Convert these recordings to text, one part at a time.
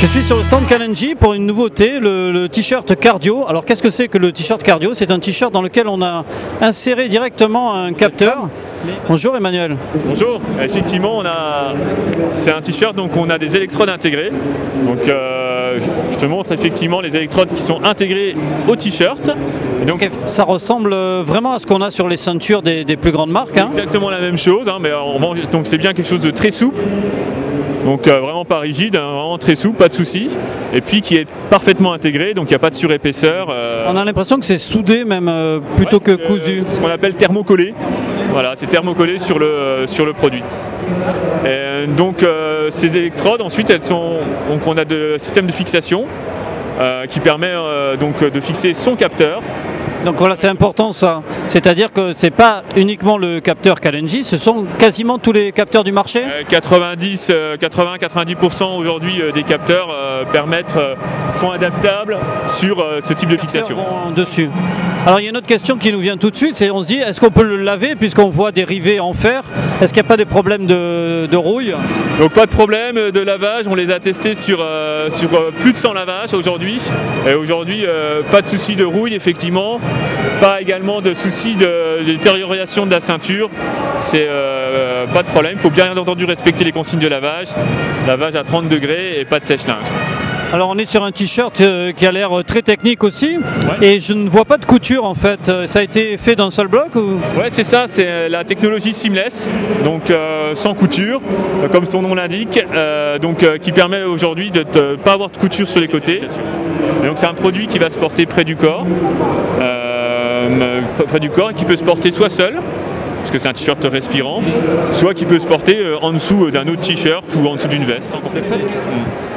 Je suis sur le stand Kalenji pour une nouveauté, le t-shirt cardio. Alors qu'est-ce que c'est que le t-shirt cardio? C'est un t-shirt dans lequel on a inséré directement un capteur. Bonjour Emmanuel. Bonjour, effectivement c'est un t-shirt, donc on a des électrodes intégrées. Donc je te montre effectivement les électrodes qui sont intégrées au t-shirt. Donc ça ressemble vraiment à ce qu'on a sur les ceintures des plus grandes marques. Hein. Exactement la même chose, hein, mais donc c'est bien quelque chose de très souple. Donc vraiment pas rigide, hein, vraiment très souple, pas de souci. Et puis qui est parfaitement intégré, donc il n'y a pas de surépaisseur. On a l'impression que c'est soudé même plutôt que cousu. Ce qu'on appelle thermocollé. Voilà, c'est thermocollé sur le produit. Et donc ces électrodes, ensuite donc on a de système de fixation qui permet donc de fixer son capteur. Donc voilà, c'est important ça. C'est-à-dire que c'est pas uniquement le capteur Kalenji, ce sont quasiment tous les capteurs du marché. 80-90% aujourd'hui des capteurs sont adaptables sur ce type de fixation. Dessus. Alors il y a une autre question qui nous vient tout de suite, c'est on se dit est-ce qu'on peut le laver puisqu'on voit des rivets en fer? Est-ce qu'il n'y a pas des problèmes de rouille? Donc pas de problème de lavage, on les a testés sur plus de 100 lavages aujourd'hui. Et aujourd'hui pas de souci de rouille effectivement. Pas également de soucis de détérioration de la ceinture, c'est pas de problème. Il faut bien entendu respecter les consignes de lavage à 30 degrés et pas de sèche-linge. Alors on est sur un t-shirt qui a l'air très technique aussi, ouais. Et je ne vois pas de couture en fait. Ça a été fait d'un seul bloc ou... Ouais, c'est ça, c'est la technologie seamless, donc sans couture, comme son nom l'indique, qui permet aujourd'hui de ne pas avoir de couture sur les côtés. Et donc c'est un produit qui va se porter près du corps et qui peut se porter soit seul, parce que c'est un t-shirt respirant, soit qui peut se porter en dessous d'un autre t-shirt ou en dessous d'une veste.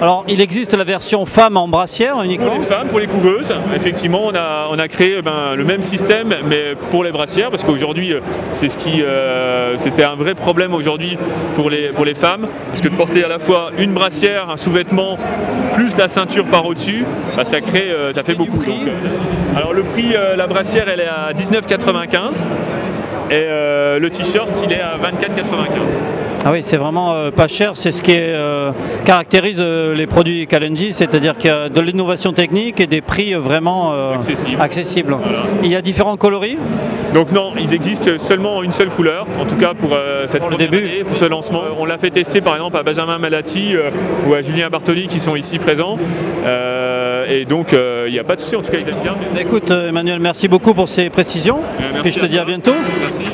Alors il existe la version femme en brassière uniquement? Pour les femmes, pour les coureuses, effectivement on a créé le même système mais pour les brassières, parce qu'aujourd'hui c'était un vrai problème aujourd'hui pour les femmes, parce que de porter à la fois une brassière, un sous-vêtement plus la ceinture par au-dessus, ça fait beaucoup. Donc, alors le prix, la brassière elle est à 19,95 et le t-shirt il est à 24,95. Ah oui, c'est vraiment pas cher, c'est ce qui caractérise les produits Kalenji, c'est-à-dire qu'il y a de l'innovation technique et des prix vraiment accessibles. Voilà. Il y a différents coloris? Donc non, ils existent seulement en une seule couleur, en tout cas pour cette première année, pour ce lancement. On l'a fait tester par exemple à Benjamin Malati ou à Julien Bartoli qui sont ici présents. Et donc il n'y a pas de souci, en tout cas ils aiment bien. Écoute Emmanuel, merci beaucoup pour ces précisions. Merci et je te dis à bientôt. Merci.